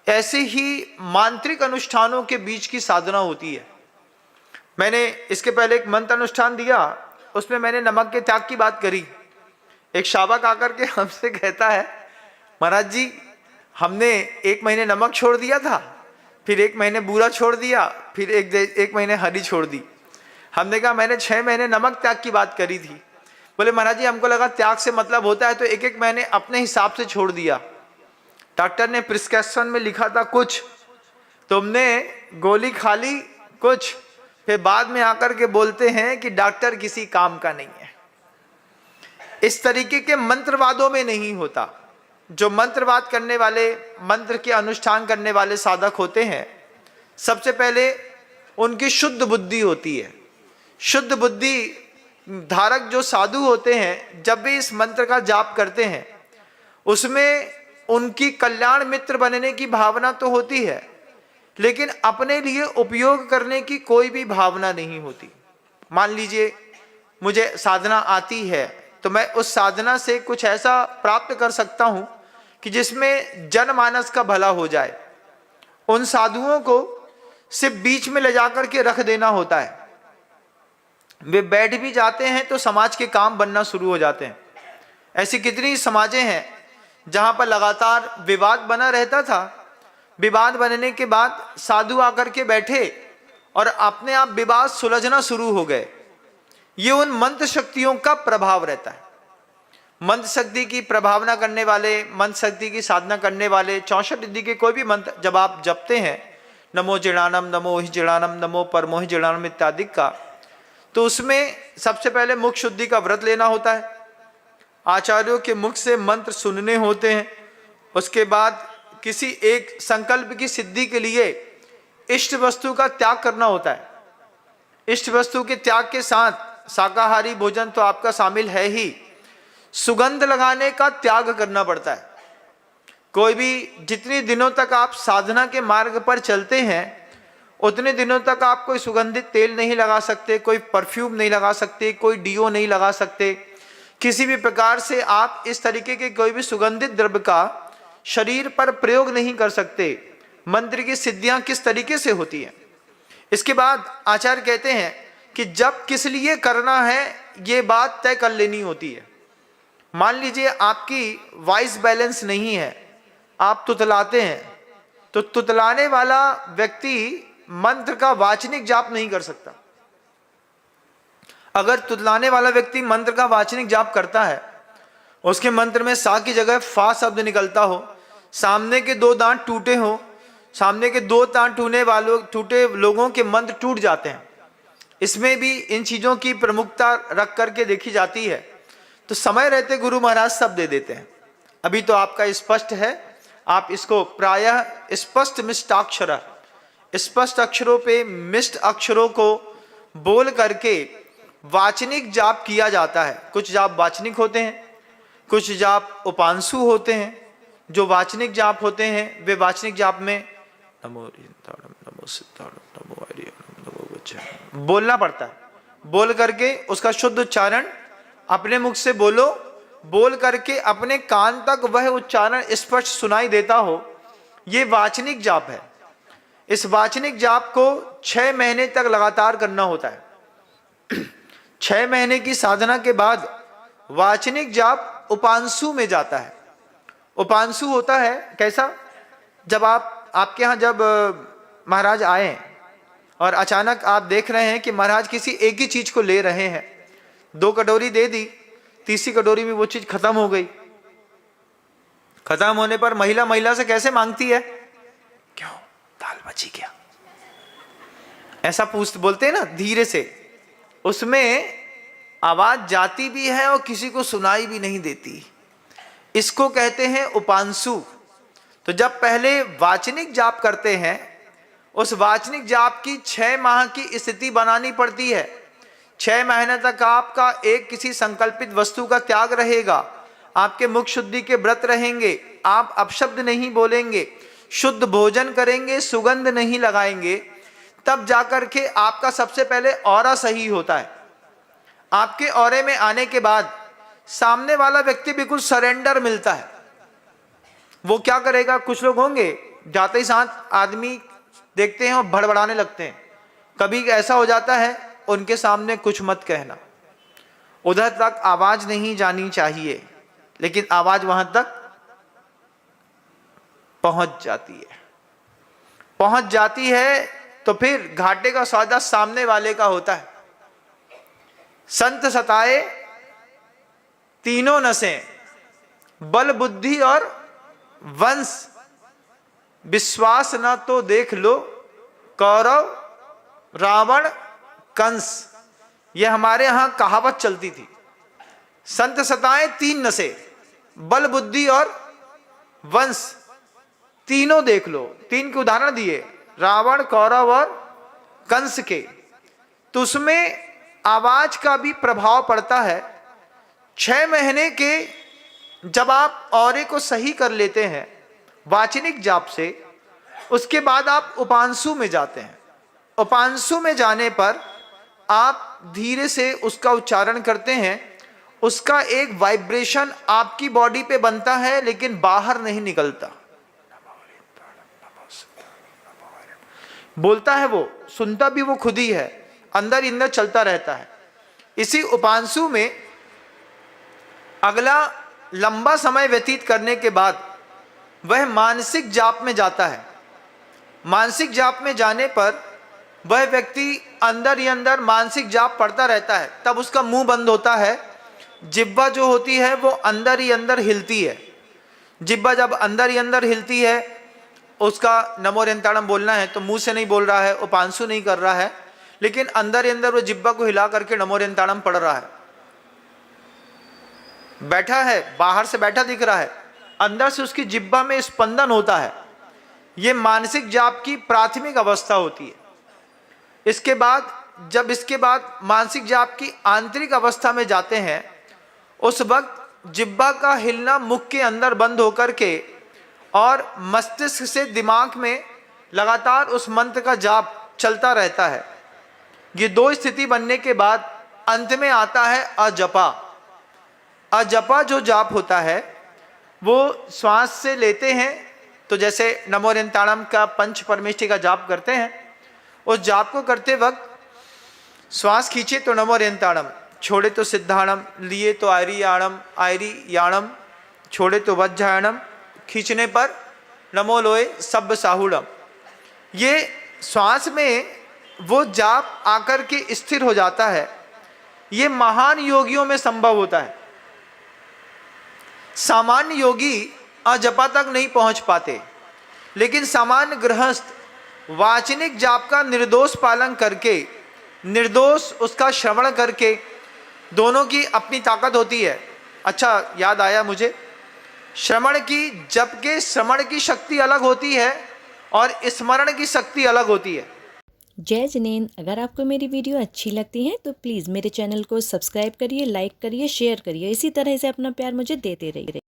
ऐसे ही मांत्रिक अनुष्ठानों के बीच की साधना होती है। मैंने इसके पहले एक मंत्र अनुष्ठान दिया, उसमें मैंने नमक के त्याग की बात करी। एक शावक आकर के हमसे कहता है, महाराज जी हमने 1 महीने नमक छोड़ दिया था, फिर 1 महीने बूरा छोड़ दिया, फिर एक महीने हरी छोड़ दी। हमने कहा मैंने 6 महीने नमक त्याग की बात करी थी। बोले महाराज जी हमको लगा त्याग से मतलब होता है तो 1-1 महीने अपने हिसाब से छोड़ दिया। डॉक्टर ने प्रिस्क्रिप्शन में लिखा था कुछ, तुमने गोली खा ली कुछ, फिर बाद में आकर के बोलते हैं कि डॉक्टर किसी काम का नहीं है। इस तरीके के मंत्रवादों में नहीं होता। जो मंत्रवाद करने वाले, मंत्र के अनुष्ठान करने वाले साधक होते हैं, सबसे पहले उनकी शुद्ध बुद्धि होती है। शुद्ध बुद्धि धारक जो साधु होते हैं, जब भी इस मंत्र का जाप करते हैं उसमें उनकी कल्याण मित्र बनने की भावना तो होती है, लेकिन अपने लिए उपयोग करने की कोई भी भावना नहीं होती। मान लीजिए मुझे साधना आती है तो मैं उस साधना से कुछ ऐसा प्राप्त कर सकता हूं कि जिसमें जनमानस का भला हो जाए। उन साधुओं को सिर्फ बीच में ले जाकर के रख देना होता है। वे बैठ भी जाते हैं तो समाज के काम बनना शुरू हो जाते हैं। ऐसी कितनी समाजें हैं जहां पर लगातार विवाद बना रहता था। विवाद बनने के बाद साधु आकर के बैठे और अपने आप विवाद सुलझना शुरू हो गए। ये उन मंत्र शक्तियों का प्रभाव रहता है। मंत्र शक्ति की प्रभावना करने वाले, मंत्र शक्ति की साधना करने वाले 64 रिद्धि के कोई भी मंत्र जब आप जपते हैं, नमो जिणानम, नमो हि जिणानम, नमो परमो हि जिणानम इत्यादि का, तो उसमें सबसे पहले मुख शुद्धि का व्रत लेना होता है। आचार्यों के मुख से मंत्र सुनने होते हैं। उसके बाद किसी एक संकल्प की सिद्धि के लिए इष्ट वस्तु का त्याग करना होता है। इष्ट वस्तु के त्याग के साथ शाकाहारी भोजन तो आपका शामिल है ही, सुगंध लगाने का त्याग करना पड़ता है। कोई भी जितने दिनों तक आप साधना के मार्ग पर चलते हैं उतने दिनों तक आप कोई सुगंधित तेल नहीं लगा सकते, कोई परफ्यूम नहीं लगा सकते, कोई डीओ नहीं लगा सकते। किसी भी प्रकार से आप इस तरीके के कोई भी सुगंधित द्रव्य का शरीर पर प्रयोग नहीं कर सकते। मंत्र की सिद्धियां किस तरीके से होती हैं। इसके बाद आचार्य कहते हैं कि जब किस लिए करना है ये बात तय कर लेनी होती है। मान लीजिए आपकी वॉइस बैलेंस नहीं है, आप तुतलाते हैं, तो तुतलाने वाला व्यक्ति मंत्र का वाचनिक जाप नहीं कर सकता। अगर तुतलाने वाला व्यक्ति मंत्र का वाचनिक जाप करता है, उसके मंत्र में सा की जगह फा शब्द निकलता हो, सामने के 2 दांत टूटे हो, सामने के 2 दांत टूटे लोगों के मंत्र टूट जाते हैं। इसमें भी इन चीजों की प्रमुखता रख करके देखी जाती है। तो समय रहते गुरु महाराज सब दे देते हैं। अभी तो आपका स्पष्ट है, आप इसको प्रायः स्पष्ट मिष्टाक्षर, स्पष्ट अक्षरों पे मिष्ट अक्षरों को बोल करके वाचनिक जाप किया जाता है। कुछ जाप वाचनिक होते हैं, कुछ जाप उपांशु होते हैं। जो वाचनिक जाप होते हैं वे वाचनिक जाप में नमो नमो सिद्धार्थ नमो नमो गच्छामि बोलना पड़ता है। बोल करके उसका शुद्ध उच्चारण अपने मुख से बोलो, बोल करके अपने कान तक वह उच्चारण स्पष्ट सुनाई देता हो, ये वाचनिक जाप है। इस वाचनिक जाप को 6 महीने तक लगातार करना होता है। 6 महीने की साधना के बाद वाचनिक जाप उपांशु में जाता है। उपांशु होता है कैसा, जब आपके यहाँ जब महाराज आए और अचानक आप देख रहे हैं कि महाराज किसी एक ही चीज को ले रहे हैं, 2 कटोरी दे दी, तीसरी कटोरी में वो चीज खत्म हो गई। खत्म होने पर महिला से कैसे मांगती है, क्यों दाल बची क्या, ऐसा बोलते हैं ना धीरे से। उसमें आवाज जाती भी है और किसी को सुनाई भी नहीं देती। इसको कहते हैं उपांशु। तो जब पहले वाचनिक जाप करते हैं, उस वाचनिक जाप की 6 माह की स्थिति बनानी पड़ती है। 6 महीने तक आपका एक किसी संकल्पित वस्तु का त्याग रहेगा, आपके मुख शुद्धि के व्रत रहेंगे, आप अपशब्द नहीं बोलेंगे, शुद्ध भोजन करेंगे, सुगंध नहीं लगाएंगे, तब जाकर के आपका सबसे पहले ऑरा सही होता है। आपके ऑरे में आने के बाद सामने वाला व्यक्ति बिल्कुल सरेंडर मिलता है। वो क्या करेगा, कुछ लोग होंगे जाते ही साथ आदमी देखते हैं और भड़बड़ाने लगते हैं। कभी ऐसा हो जाता है उनके सामने कुछ मत कहना, उधर तक आवाज नहीं जानी चाहिए, लेकिन आवाज वहां तक पहुंच जाती है तो फिर घाटे का सौदा सामने वाले का होता है। संत सताए तीनों नसें, बल बुद्धि और वंश, विश्वास न तो देख लो कौरव रावण कंस। यह हमारे यहां कहावत चलती थी। संत सताए तीन नसें, बल बुद्धि और वंश, तीनों देख लो। तीन के उदाहरण दिए, रावण कौरव और कंस के। तो उसमें आवाज का भी प्रभाव पड़ता है। 6 महीने के जब आप औरे को सही कर लेते हैं वाचनिक जाप से, उसके बाद आप उपांशु में जाते हैं। उपांशु में जाने पर आप धीरे से उसका उच्चारण करते हैं। उसका एक वाइब्रेशन आपकी बॉडी पे बनता है, लेकिन बाहर नहीं निकलता। बोलता है वो, सुनता भी वो खुद ही है, अंदर ही अंदर चलता रहता है। इसी उपांशु में अगला लंबा समय व्यतीत करने के बाद वह मानसिक जाप में जाता है। मानसिक जाप में जाने पर वह व्यक्ति अंदर ही अंदर मानसिक जाप पढ़ता रहता है। तब उसका मुंह बंद होता है, जिह्वा जो होती है वो अंदर ही अंदर हिलती है। जिह्वा जब अंदर ही अंदर हिलती है, उसका नमो अरिहंताणम बोलना है तो मुंह से नहीं बोल रहा है, उपांशु नहीं कर रहा है, लेकिन अंदर ही अंदर वो जिह्वा को हिला करके नमो अरिहंताणम पढ़ रहा है। बैठा है, बाहर से बैठा दिख रहा है, अंदर से उसकी जिह्वा में स्पंदन होता है। ये मानसिक जाप की प्राथमिक अवस्था होती है। इसके बाद मानसिक जाप की आंतरिक अवस्था में जाते हैं, उस वक्त जिह्वा का हिलना मुख के अंदर बंद होकर के और मस्तिष्क से दिमाग में लगातार उस मंत्र का जाप चलता रहता है। ये 2 स्थिति बनने के बाद अंत में आता है अजपा। अजपा जो जाप होता है वो श्वास से लेते हैं, तो जैसे नमो अरिहंताणम का पंच परमेष्टि का जाप करते हैं, उस जाप को करते वक्त श्वास खींचे तो नमो अरिहंताणम, छोड़े तो सिद्धाणम, लिए तो आयरी याणम, छोड़े तो वज्जायणम, खींचने पर नमो लोए सब्ब साहुड़म। ये श्वास में वो जाप आकर के स्थिर हो जाता है। ये महान योगियों में संभव होता है। सामान्य योगी अजपा तक नहीं पहुंच पाते, लेकिन सामान्य गृहस्थ वाचनिक जाप का निर्दोष पालन करके, निर्दोष उसका श्रवण करके, दोनों की अपनी ताकत होती है। अच्छा याद आया मुझे, श्रवण की, जप के श्रवण की शक्ति अलग होती है और स्मरण की शक्ति अलग होती है। जय जिनेंद्र। अगर आपको मेरी वीडियो अच्छी लगती है तो प्लीज़ मेरे चैनल को सब्सक्राइब करिए, लाइक करिए, शेयर करिए। इसी तरह से अपना प्यार मुझे देते रहिए।